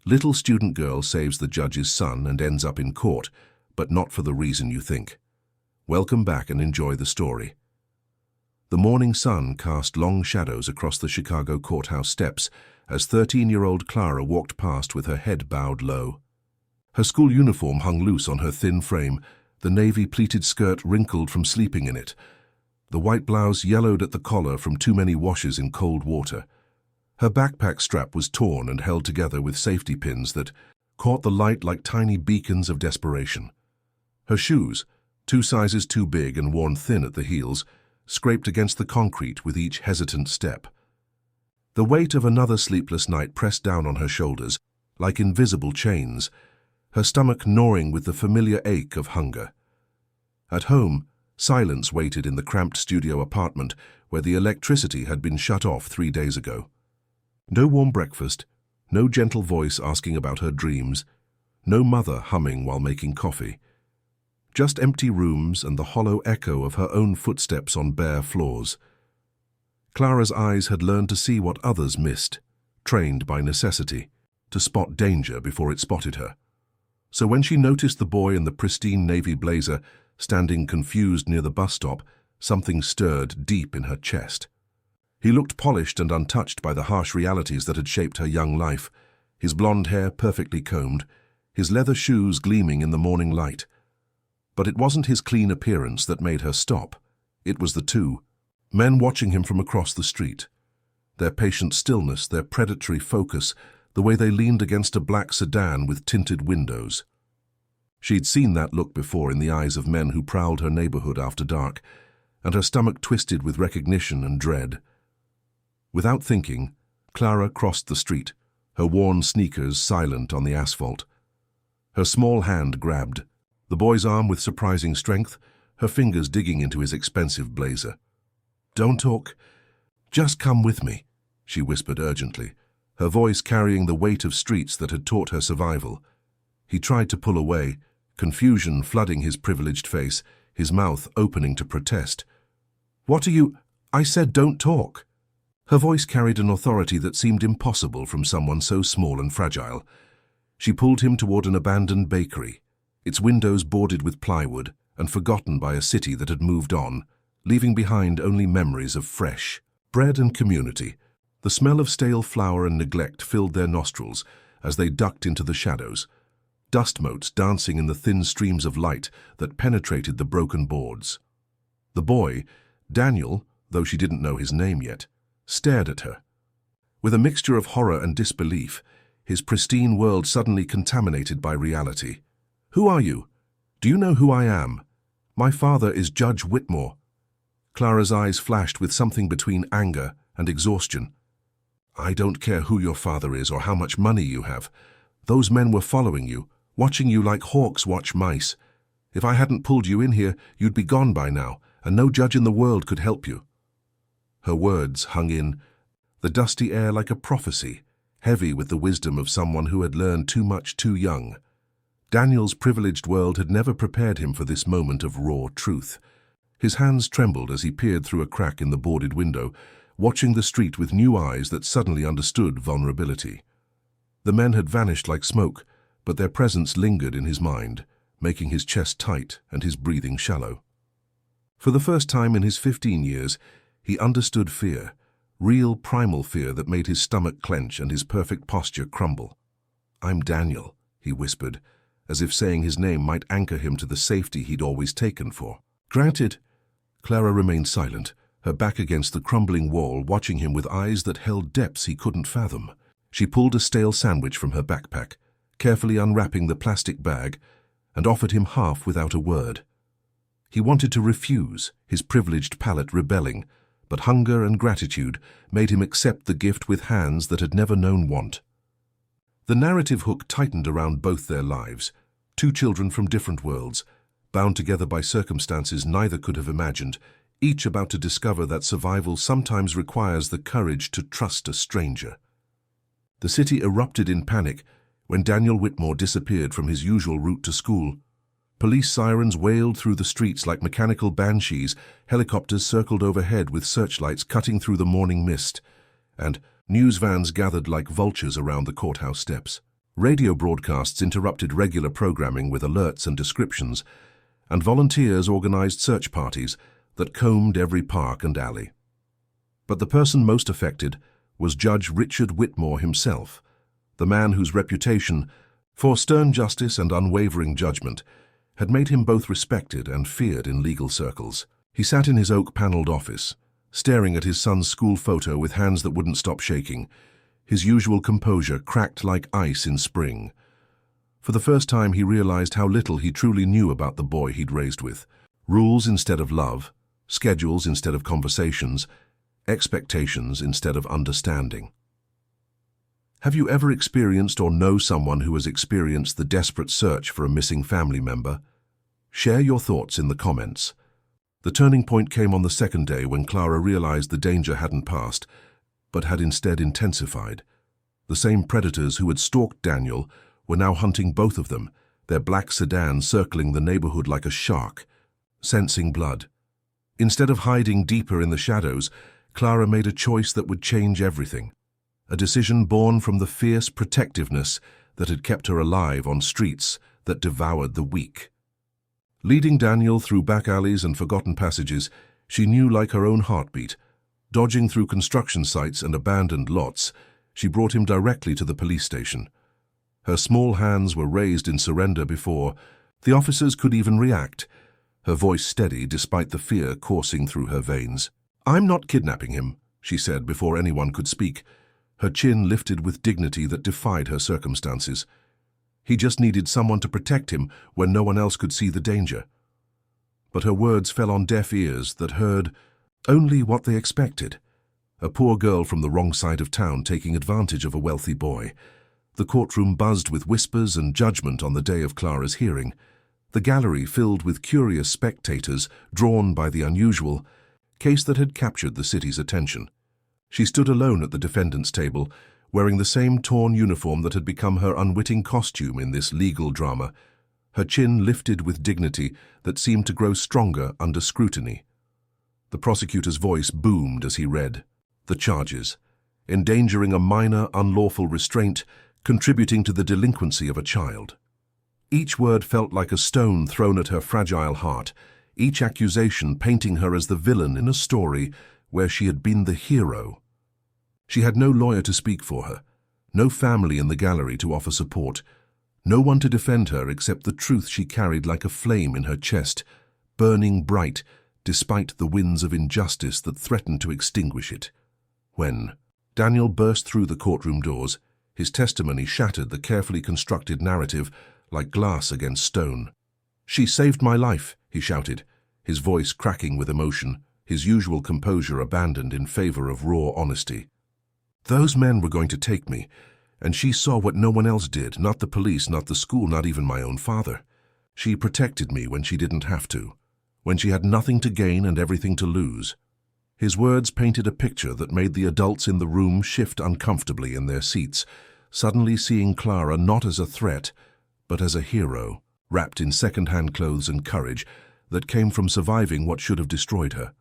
Little student girl saves the judge's son and ends up in court, but not for the reason you think. Welcome back and enjoy the story. The morning sun cast long shadows across the Chicago courthouse steps as 13-year-old Clara walked past with her head bowed low. Her school uniform hung loose on her thin frame, the navy pleated skirt wrinkled from sleeping in it. The white blouse yellowed at the collar from too many washes in cold water. Her backpack strap was torn and held together with safety pins that caught the light like tiny beacons of desperation. Her shoes, 2 sizes too big and worn thin at the heels, scraped against the concrete with each hesitant step. The weight of another sleepless night pressed down on her shoulders, like invisible chains, her stomach gnawing with the familiar ache of hunger. At home, silence waited in the cramped studio apartment where the electricity had been shut off 3 days ago. No warm breakfast, no gentle voice asking about her dreams, no mother humming while making coffee. Just empty rooms and the hollow echo of her own footsteps on bare floors. Clara's eyes had learned to see what others missed, trained by necessity, to spot danger before it spotted her. So when she noticed the boy in the pristine navy blazer standing confused near the bus stop, something stirred deep in her chest. He looked polished and untouched by the harsh realities that had shaped her young life, his blonde hair perfectly combed, his leather shoes gleaming in the morning light. But it wasn't his clean appearance that made her stop. It was the 2 men watching him from across the street. Their patient stillness, their predatory focus, the way they leaned against a black sedan with tinted windows. She'd seen that look before in the eyes of men who prowled her neighborhood after dark, and her stomach twisted with recognition and dread. Without thinking, Clara crossed the street, her worn sneakers silent on the asphalt. Her small hand grabbed the boy's arm with surprising strength, her fingers digging into his expensive blazer. "Don't talk. Just come with me," she whispered urgently, her voice carrying the weight of streets that had taught her survival. He tried to pull away, confusion flooding his privileged face, his mouth opening to protest. "What are you—" "I said don't talk." Her voice carried an authority that seemed impossible from someone so small and fragile. She pulled him toward an abandoned bakery, its windows boarded with plywood and forgotten by a city that had moved on, leaving behind only memories of fresh bread and community. The smell of stale flour and neglect filled their nostrils as they ducked into the shadows, dust motes dancing in the thin streams of light that penetrated the broken boards. The boy, Daniel, though she didn't know his name yet, stared at her. With a mixture of horror and disbelief, his pristine world suddenly contaminated by reality. "Who are you? Do you know who I am? My father is Judge Whitmore." Clara's eyes flashed with something between anger and exhaustion. "I don't care who your father is or how much money you have. Those men were following you, watching you like hawks watch mice. If I hadn't pulled you in here, you'd be gone by now, and no judge in the world could help you." Her words hung in the dusty air like a prophecy, heavy with the wisdom of someone who had learned too much too young. Daniel's privileged world had never prepared him for this moment of raw truth. His hands trembled as he peered through a crack in the boarded window, watching the street with new eyes that suddenly understood vulnerability. The men had vanished like smoke, but their presence lingered in his mind, making his chest tight and his breathing shallow. For the first time in his 15 years, he understood fear, real primal fear that made his stomach clench and his perfect posture crumble. "I'm Daniel," he whispered, as if saying his name might anchor him to the safety he'd always taken for. "Granted." Clara remained silent, her back against the crumbling wall, watching him with eyes that held depths he couldn't fathom. She pulled a stale sandwich from her backpack, carefully unwrapping the plastic bag, and offered him half without a word. He wanted to refuse, his privileged palate rebelling, but hunger and gratitude made him accept the gift with hands that had never known want. The narrative hook tightened around both their lives, 2 children from different worlds, bound together by circumstances neither could have imagined, each about to discover that survival sometimes requires the courage to trust a stranger. The city erupted in panic when Daniel Whitmore disappeared from his usual route to school. Police sirens wailed through the streets like mechanical banshees, helicopters circled overhead with searchlights cutting through the morning mist, and news vans gathered like vultures around the courthouse steps. Radio broadcasts interrupted regular programming with alerts and descriptions, and volunteers organized search parties that combed every park and alley. But the person most affected was Judge Richard Whitmore himself, the man whose reputation for stern justice and unwavering judgment had made him both respected and feared in legal circles. He sat in his oak-paneled office, staring at his son's school photo with hands that wouldn't stop shaking, his usual composure cracked like ice in spring. For the first time he realized how little he truly knew about the boy he'd raised with. Rules instead of love, schedules instead of conversations, expectations instead of understanding. Have you ever experienced or know someone who has experienced the desperate search for a missing family member? Share your thoughts in the comments. The turning point came on the second day when Clara realized the danger hadn't passed, but had instead intensified. The same predators who had stalked Daniel were now hunting both of them, their black sedan circling the neighborhood like a shark, sensing blood. Instead of hiding deeper in the shadows, Clara made a choice that would change everything. A decision born from the fierce protectiveness that had kept her alive on streets that devoured the weak. Leading Daniel through back alleys and forgotten passages, she knew like her own heartbeat. Dodging through construction sites and abandoned lots, she brought him directly to the police station. Her small hands were raised in surrender before the officers could even react, her voice steady despite the fear coursing through her veins. "I'm not kidnapping him," she said before anyone could speak, her chin lifted with dignity that defied her circumstances. He just needed someone to protect him when no one else could see the danger. But her words fell on deaf ears that heard only what they expected. A poor girl from the wrong side of town taking advantage of a wealthy boy. The courtroom buzzed with whispers and judgment on the day of Clara's hearing. The gallery filled with curious spectators drawn by the unusual case that had captured the city's attention. She stood alone at the defendant's table, wearing the same torn uniform that had become her unwitting costume in this legal drama, her chin lifted with dignity that seemed to grow stronger under scrutiny. The prosecutor's voice boomed as he read the charges: endangering a minor unlawful restraint, contributing to the delinquency of a child. Each word felt like a stone thrown at her fragile heart, each accusation painting her as the villain in a story where she had been the hero. She had no lawyer to speak for her, no family in the gallery to offer support, no one to defend her except the truth she carried like a flame in her chest, burning bright despite the winds of injustice that threatened to extinguish it. When Daniel burst through the courtroom doors, his testimony shattered the carefully constructed narrative like glass against stone. "She saved my life," he shouted, his voice cracking with emotion, his usual composure abandoned in favor of raw honesty. "Those men were going to take me, and she saw what no one else did, not the police, not the school, not even my own father. She protected me when she didn't have to, when she had nothing to gain and everything to lose." His words painted a picture that made the adults in the room shift uncomfortably in their seats, suddenly seeing Clara not as a threat, but as a hero, wrapped in second-hand clothes and courage that came from surviving what should have destroyed her.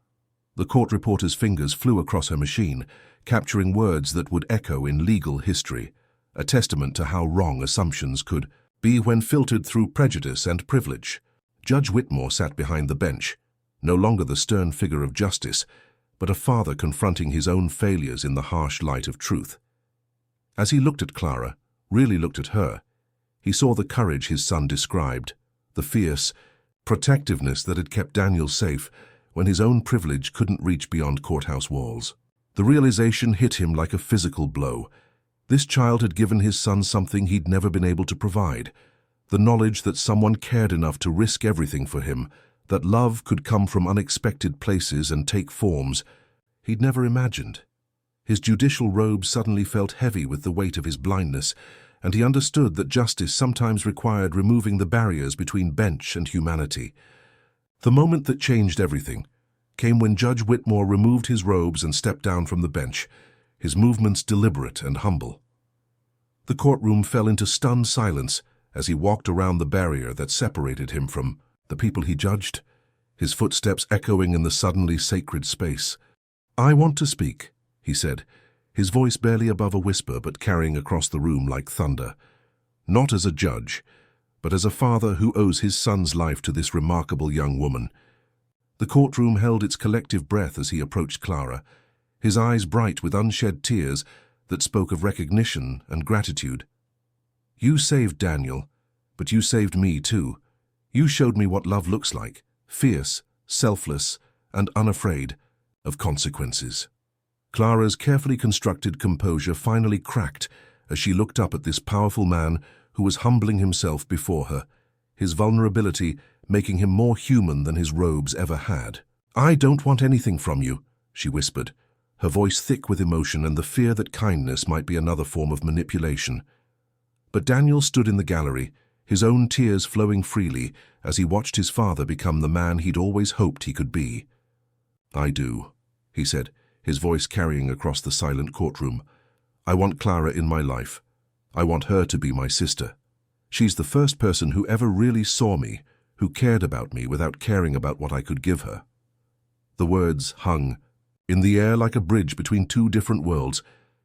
The court reporter's fingers flew across her machine, capturing words that would echo in legal history, a testament to how wrong assumptions could be when filtered through prejudice and privilege. Judge Whitmore sat behind the bench, no longer the stern figure of justice, but a father confronting his own failures in the harsh light of truth. As he looked at Clara, really looked at her, he saw the courage his son described, the fierce protectiveness that had kept Daniel safe when his own privilege couldn't reach beyond courthouse walls. The realization hit him like a physical blow. This child had given his son something he'd never been able to provide, the knowledge that someone cared enough to risk everything for him, that love could come from unexpected places and take forms he'd never imagined. His judicial robe suddenly felt heavy with the weight of his blindness, and he understood that justice sometimes required removing the barriers between bench and humanity. The moment that changed everything came when Judge Whitmore removed his robes and stepped down from the bench, his movements deliberate and humble. The courtroom fell into stunned silence as he walked around the barrier that separated him from the people he judged, his footsteps echoing in the suddenly sacred space. "I want to speak," he said, his voice barely above a whisper but carrying across the room like thunder. not as a judge, but as a father who owes his son's life to this remarkable young woman. The courtroom held its collective breath as he approached Clara, his eyes bright with unshed tears that spoke of recognition and gratitude. "You saved Daniel, but you saved me too. You showed me what love looks like, fierce, selfless, and unafraid of consequences." Clara's carefully constructed composure finally cracked as she looked up at this powerful man who was humbling himself before her, his vulnerability making him more human than his robes ever had. "I don't want anything from you," she whispered, her voice thick with emotion and the fear that kindness might be another form of manipulation. But Daniel stood in the gallery, his own tears flowing freely as he watched his father become the man he'd always hoped he could be. "I do," he said, his voice carrying across the silent courtroom. "I want Clara in my life. I want her to be my sister. She's the first person who ever really saw me, who cared about me without caring about what I could give her." The words hung in the air like a bridge between two different worlds,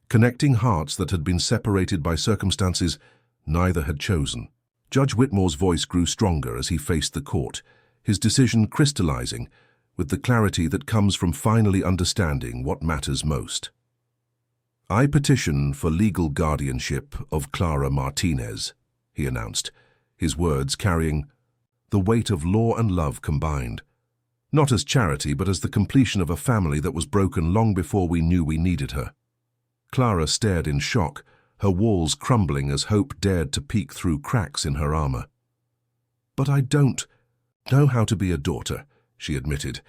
connecting hearts that had been separated by circumstances neither had chosen. Judge Whitmore's voice grew stronger as he faced the court, his decision crystallizing with the clarity that comes from finally understanding what matters most. "I petition for legal guardianship of Clara Martinez," he announced, his words carrying the weight of law and love combined. Not as charity, but as the completion of a family that was broken long before we knew we needed her. Clara stared in shock, her walls crumbling as hope dared to peek through cracks in her armor. "But I don't know how to be a daughter," she admitted,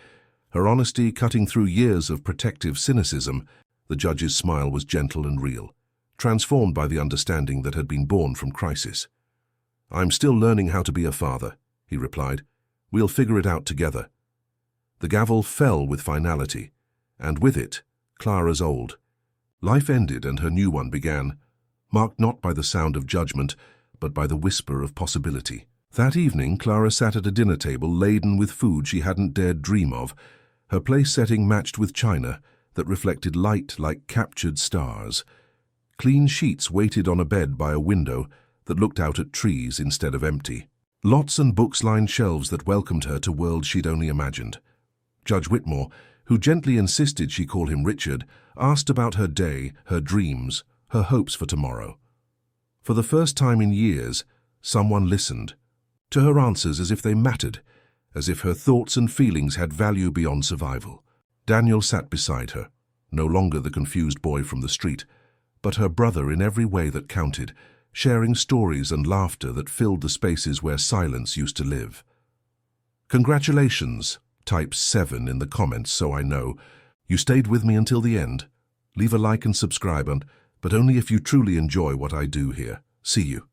her honesty cutting through years of protective cynicism. The judge's smile was gentle and real, transformed by the understanding that had been born from crisis. "I'm still learning how to be a father," he replied. "We'll figure it out together." The gavel fell with finality, and with it, Clara's old life ended and her new one began, marked not by the sound of judgment, but by the whisper of possibility. That evening, Clara sat at a dinner table laden with food she hadn't dared dream of, her place setting matched with china that reflected light like captured stars. Clean sheets waited on a bed by a window that looked out at trees instead of empty. Lots and books lined shelves that welcomed her to worlds she'd only imagined. Judge Whitmore, who gently insisted she call him Richard, asked about her day, her dreams, her hopes for tomorrow. For the first time in years, someone listened to her answers as if they mattered, as if her thoughts and feelings had value beyond survival. Daniel sat beside her, no longer the confused boy from the street, but her brother in every way that counted, sharing stories and laughter that filled the spaces where silence used to live. "Congratulations," type 7 in the comments so I know. You stayed with me until the end. Leave a like and subscribe, but only if you truly enjoy what I do here. See you.